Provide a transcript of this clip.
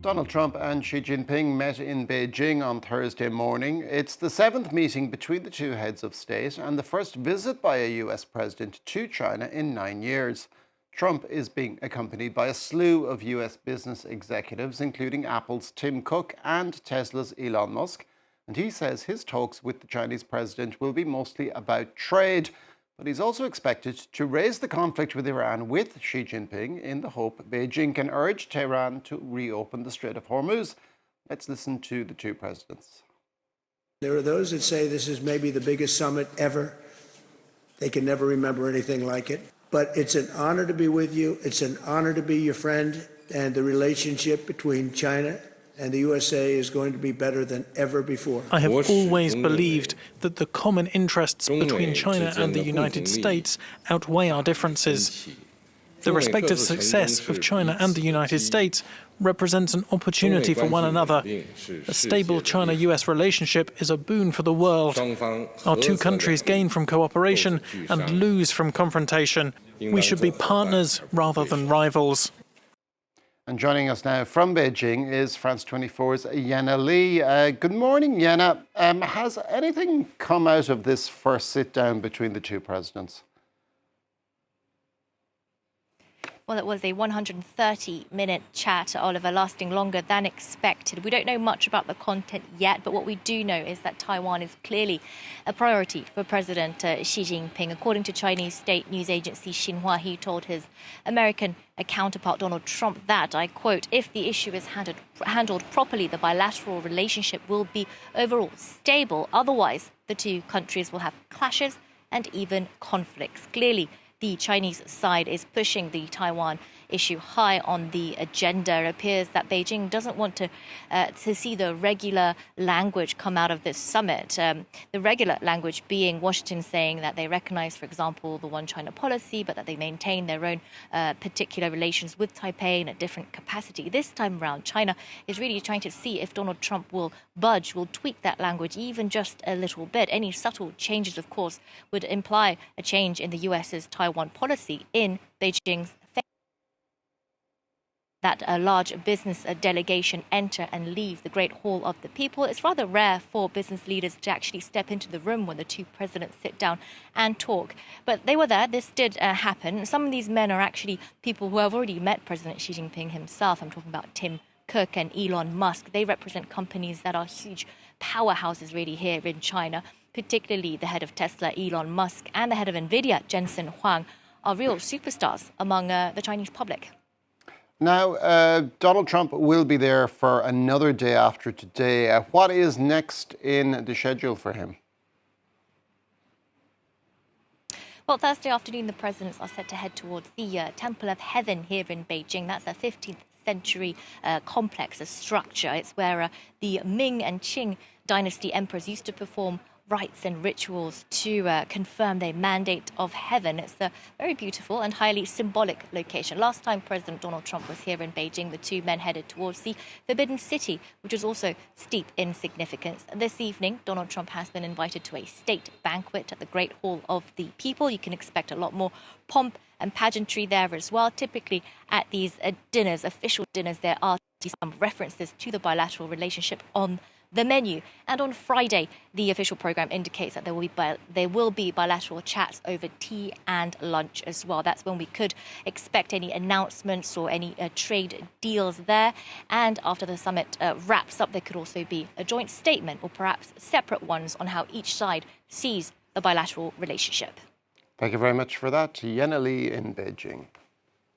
Donald Trump and Xi Jinping met in Beijing on Thursday morning. It's the seventh meeting between the two heads of state and the first visit by a US president to China in 9 years. Trump is being accompanied by a slew of US business executives, including Apple's Tim Cook and Tesla's Elon Musk. And he says his talks with the Chinese president will be mostly about trade. But he's also expected to raise the conflict with Iran with Xi Jinping in the hope Beijing can urge Tehran to reopen the Strait of Hormuz. Let's listen to the two presidents. There are those that say this is maybe the biggest summit ever. They can never remember anything like it. But it's an honor to be with you. It's an honor to be your friend. And the relationship between China and the USA is going to be better than ever before. I have always believed that the common interests between China and the United States outweigh our differences. The respective success of China and the United States represents an opportunity for one another. A stable China-US relationship is a boon for the world. Our two countries gain from cooperation and lose from confrontation. We should be partners rather than rivals. And joining us now from Beijing is France 24's Yena Lee. Good morning, Yena. Has anything come out of this first sit-down between the two presidents? Well, it was a 130-minute chat, Oliver, lasting longer than expected. We don't know much about the content yet, but what we do know is that Taiwan is clearly a priority for President Xi Jinping. According to Chinese state news agency Xinhua, he told his American counterpart Donald Trump that, I quote, "If the issue is handled properly, the bilateral relationship will be overall stable. Otherwise, the two countries will have clashes and even conflicts." Clearly, the Chinese side is pushing the Taiwan issue high on the agenda. It appears that Beijing doesn't want to see the regular language come out of this summit. The regular language being Washington saying that they recognize, for example, the one China policy, but that they maintain their own particular relations with Taipei in a different capacity. This time around, China is really trying to see if Donald Trump will budge, will tweak that language even just a little bit. Any subtle changes, of course, would imply a change in the US's Taiwan policy in Beijing's favor. That a large business delegation enter and leave the Great Hall of the People. It's rather rare for business leaders to actually step into the room when the two presidents sit down and talk. But they were there. This did happen. Some of these men are actually people who have already met President Xi Jinping himself. I'm talking about Tim Cook and Elon Musk. They represent companies that are huge powerhouses really here in China, particularly the head of Tesla, Elon Musk, and the head of NVIDIA, Jensen Huang, are real superstars among the Chinese public. Now, Donald Trump will be there for another day after today. What is next in the schedule for him? Well, Thursday afternoon, the presidents are set to head towards the Temple of Heaven here in Beijing. That's a 15th century complex, a structure. It's where the Ming and Qing dynasty emperors used to perform rites and rituals to confirm their mandate of heaven. It's a very beautiful and highly symbolic location. Last time President Donald Trump was here in Beijing, the two men headed towards the Forbidden City, which is also steep in significance. This evening, Donald Trump has been invited to a state banquet at the Great Hall of the People. You can expect a lot more pomp and pageantry there as well. Typically at these dinners, official dinners, there are some references to the bilateral relationship on the menu. And on Friday, the official program indicates that there will be bilateral chats over tea and lunch as well. That's when we could expect any announcements or any trade deals there. And after the summit wraps up, there could also be a joint statement or perhaps separate ones on how each side sees the bilateral relationship. Thank you very much for that. Yena Lee in Beijing.